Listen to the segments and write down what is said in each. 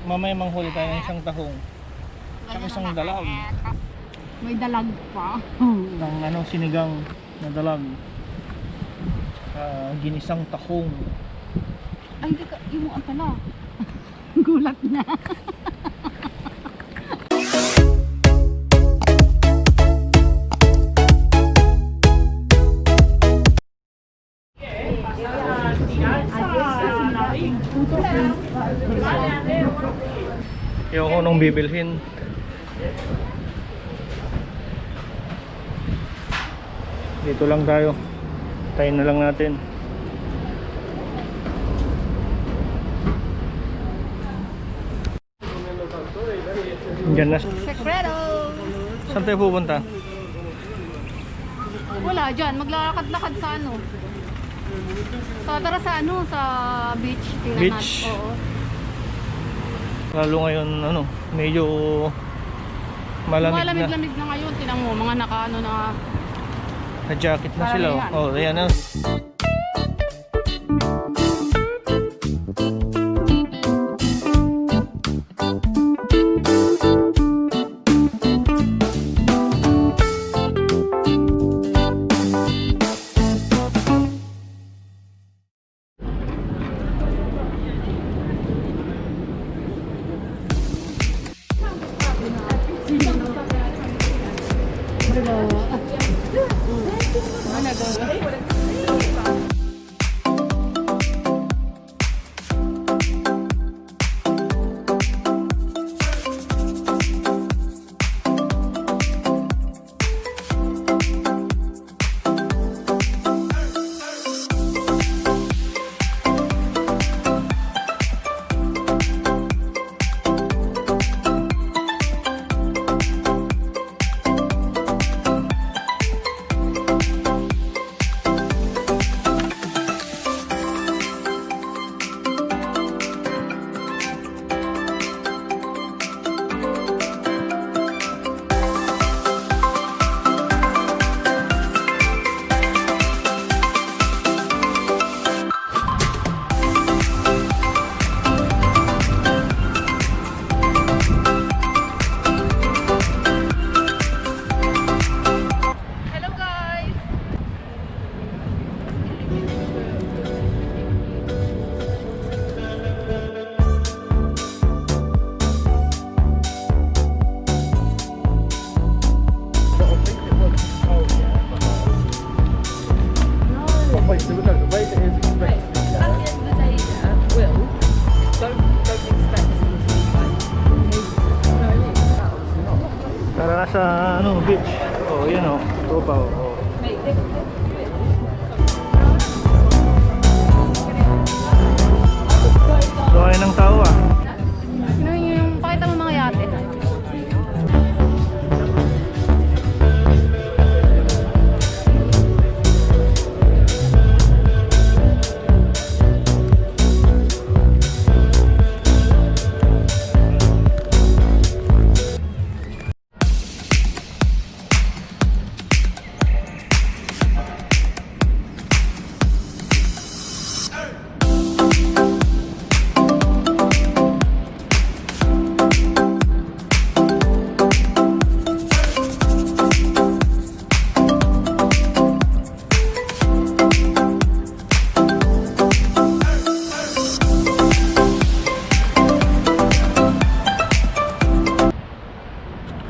Mamaya manghuli tayo ng isang tahong. Tsaka isang dalag. May dalag pa. Ng sinigang na dalag. Ginisang tahong. Ay, hindi ka, yung ang pala. Gulat na. Yung unang bibilhin. Dito lang tayo. Tayo na lang natin. Diyan na. Secreto! Saan tayo pupunta? Wala, dyan. Maglalakad-lakad sa Tara sa sa beach. Tingnan Beach? natin. Oo. Lalo ngayon, medyo malamig na. Malamig-lamig na ngayon. Tingnan mo, mga na. Na-jacket na sila. Oh, ayan na. Tara na sa beach. Oh, yun tropa. Doon ng tao Yung pakita mo mga yate.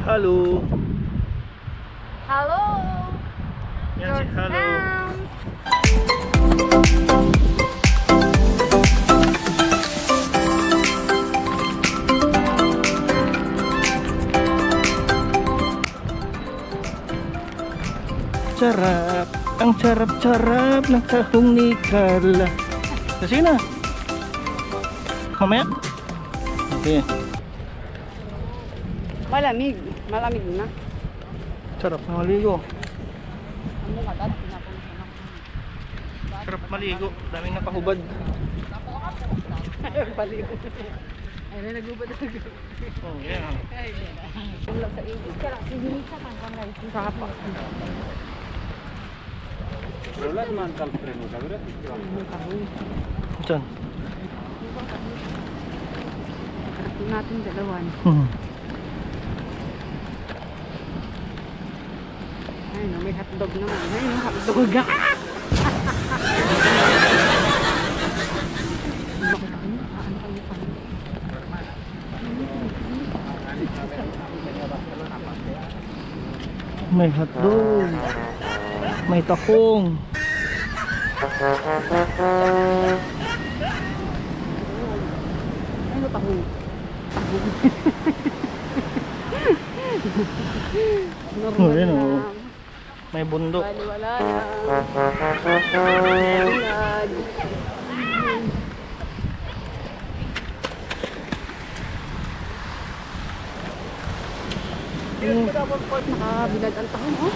Halo. Hello! Yan si Halo. Sarap. Ang sarap-sarap ng tahong ni Carla. Kasi na. Mamaya. Okay. Malamig na. Sarap na maligo. Sarap maligo. Daming nakahubad. Baliw. Ay, nagubad ako. Oh, yeah. Ulam sa English. Kaya siguro sa pangkamay. Sarap. Ulan man kalpreno ka bro. Saan? natin dalawan. Ayun, may hotdog naman. Ayun, hotdog. May hotdog. May takong. Ano taho? Oh, yan oh. May bundok. Wala na. Nakabilad ang tahong, oh.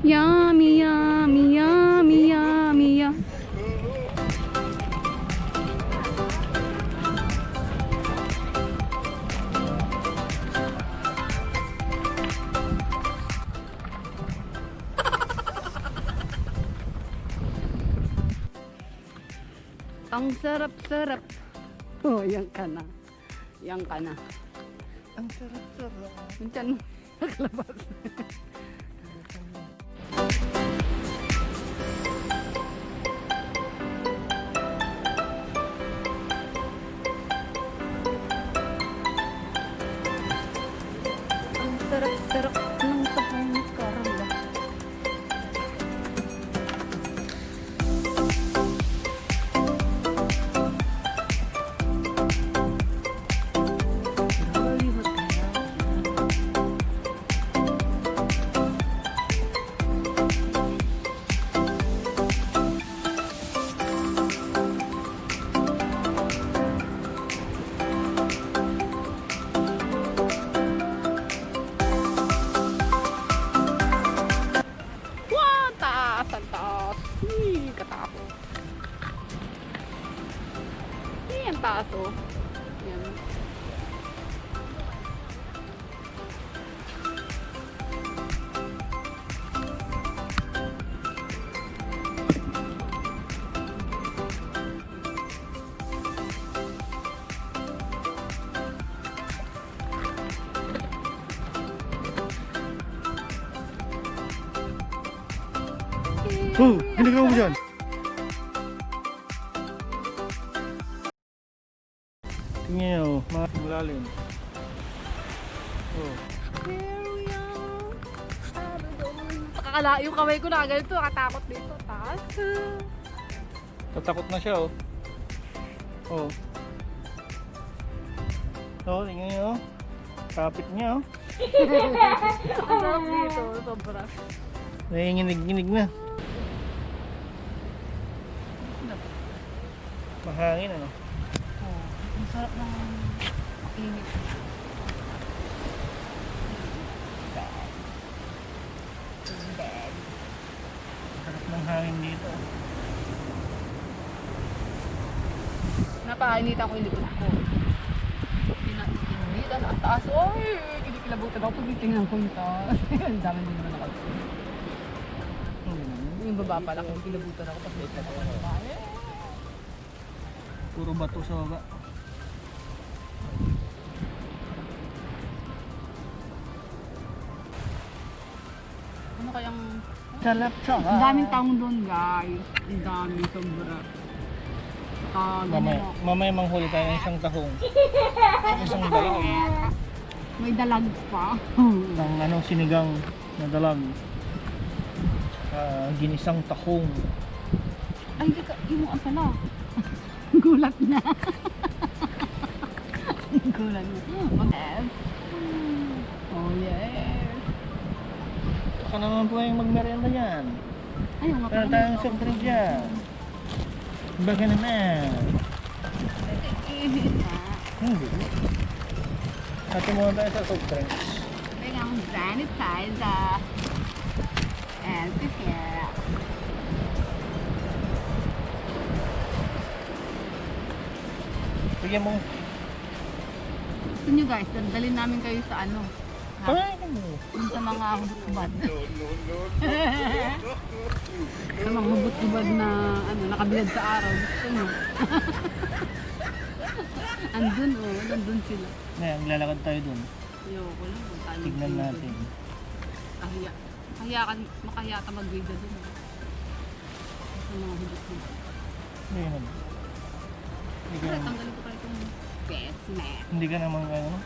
Yummy, yummy, yummy, yummy, yummy. Ang sarap-sarap. Oh, yan ka na. Yan ka na. Ang sarap-sarap. Minsan mo naglabas. Ang sarap-sarap ng tahong karamba. Ang taas. Katakot. Ang taas, oh. Yan. Hindi ka mo dyan. Tingnan nyo, mga malalim. Oh. Nakakala, yung kamay ko na ganito, nakatakot dito. Taas. Tatakot na siya, oh. Oh. Oh, tingnan nyo, oh. Kapit niya, oh. Ang sarap dito, sobra. Nanginginig-ginig na. Mahangin, ano? Oh, ang sarap ng init. Sarap ng hangin dito. Napainitan ko yung likod ko. Initan, ang taas. Oy! Kinikilabutan ako pag tingnan ko yung taas. Ang dami din naman ako. Yung baba pala, kinikilabutan ako pag tingnan ko yung taas. Puro bato sa baba. Ano kayang... Sarap sa Ang daming taong doon, guys. Ang dami, sobra. Mamaya manghuli tayo ng isang tahong. Isang dalag. May dalag pa. Ng ano, sinigang na dalag. Ginisang tahong. Ay, hindi ka, yung ang pala. Gulat na. Gulat na. Mag-F. Oh, yes. Baka naman po yung magmerienda yan. Ayun nga Kaya tayong soft drink dyan. Baka naman. Hindi. Hati muna tayo sa soft drinks. Kaya ang sanitizer. And prepare. Bigyan mo. Gusto nyo guys, dalhin namin kayo sa ano? Ay, ano? Yung sa mga hubad-hubad. Sa mga hubad-hubad na ano, nakabilad sa araw. Gusto nyo? Andun oh, nandun sila. Ngayon, lalakad tayo dun. Ayoko lang. Tignan natin. Makahiya ka mag-video dun. Sa mga hubad-hubad. Ngayon. Pero tanggalin ko pa itong best map. Hindi ka naman kaya, no?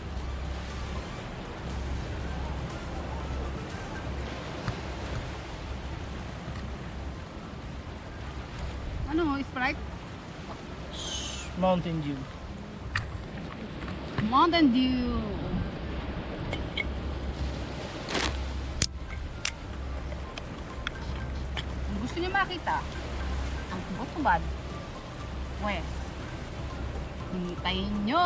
Ano, Sprite? Mountain Dew. Mountain Dew. Gusto niyo makita? Ang hubad-hubad. West. Hintayin nyo!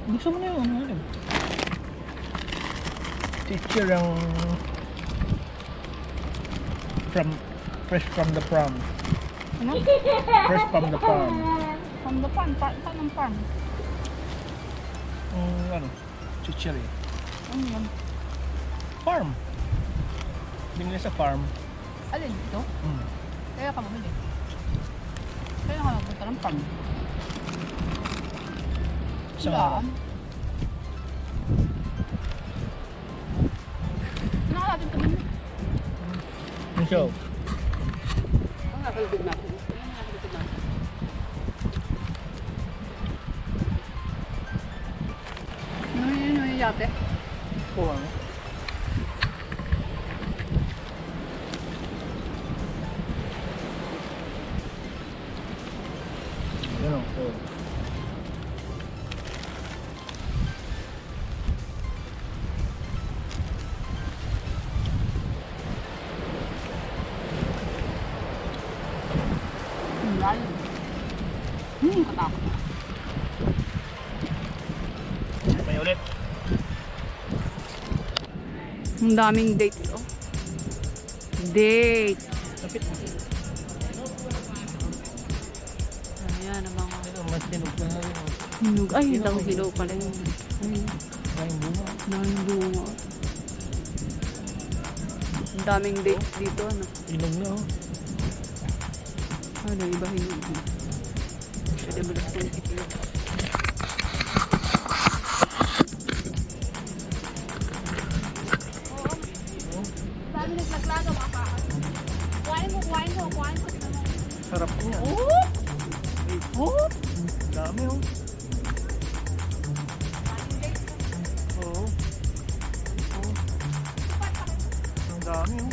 Gusto mo na yung ano? Teacher ang fresh from the farm. Ano? Fresh from the farm. From the farm? Saan ang farm? Ano? Teacher eh. Ano yan? Farm. Binili sa farm. Alin ito? Hmm. Kaya ka bumili. Kaya ka magpunta ng farm. Isang araw. Nakalapit ka bumili. Yung show. Ang nakalapit natin. Ang nakalapit natin. Ano yung yate? Oo, ano? Ano? Oo. Ang lalim. Katakot. May ulit. Ang daming dates, oh. Dates. Kapit. Ayan, ang mga Ito, mas tinog na rin. hinog. Ay, hindi ako hinog pala yun. Ay, Maraming bunga. daming bunga. Ang daming dates dito, ano. Inog na, oh. Ano, iba hinog. Pwede mo lang kung itlog. Sabi naglaklaga mga kakas. Kuhain mo. Sarap niya. Oh! Oh! Dami, oh. Oo. Oo. Ang dami, oh.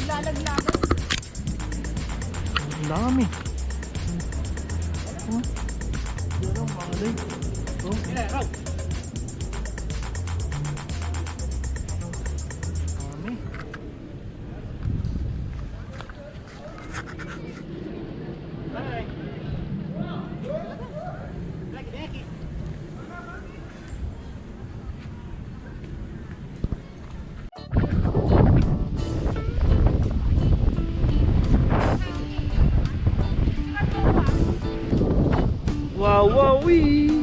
Lalaglagan. Ang dami. Oh. Yan ang mga day. Oh. Dami. Wow, wow, wee!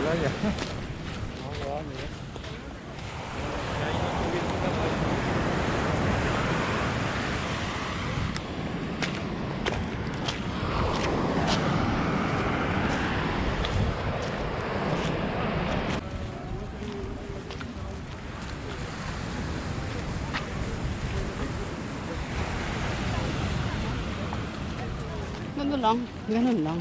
playa. Ganun lang. Ganun lang.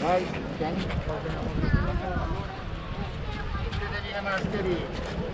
Vai, tieni. Chiudili le maschere.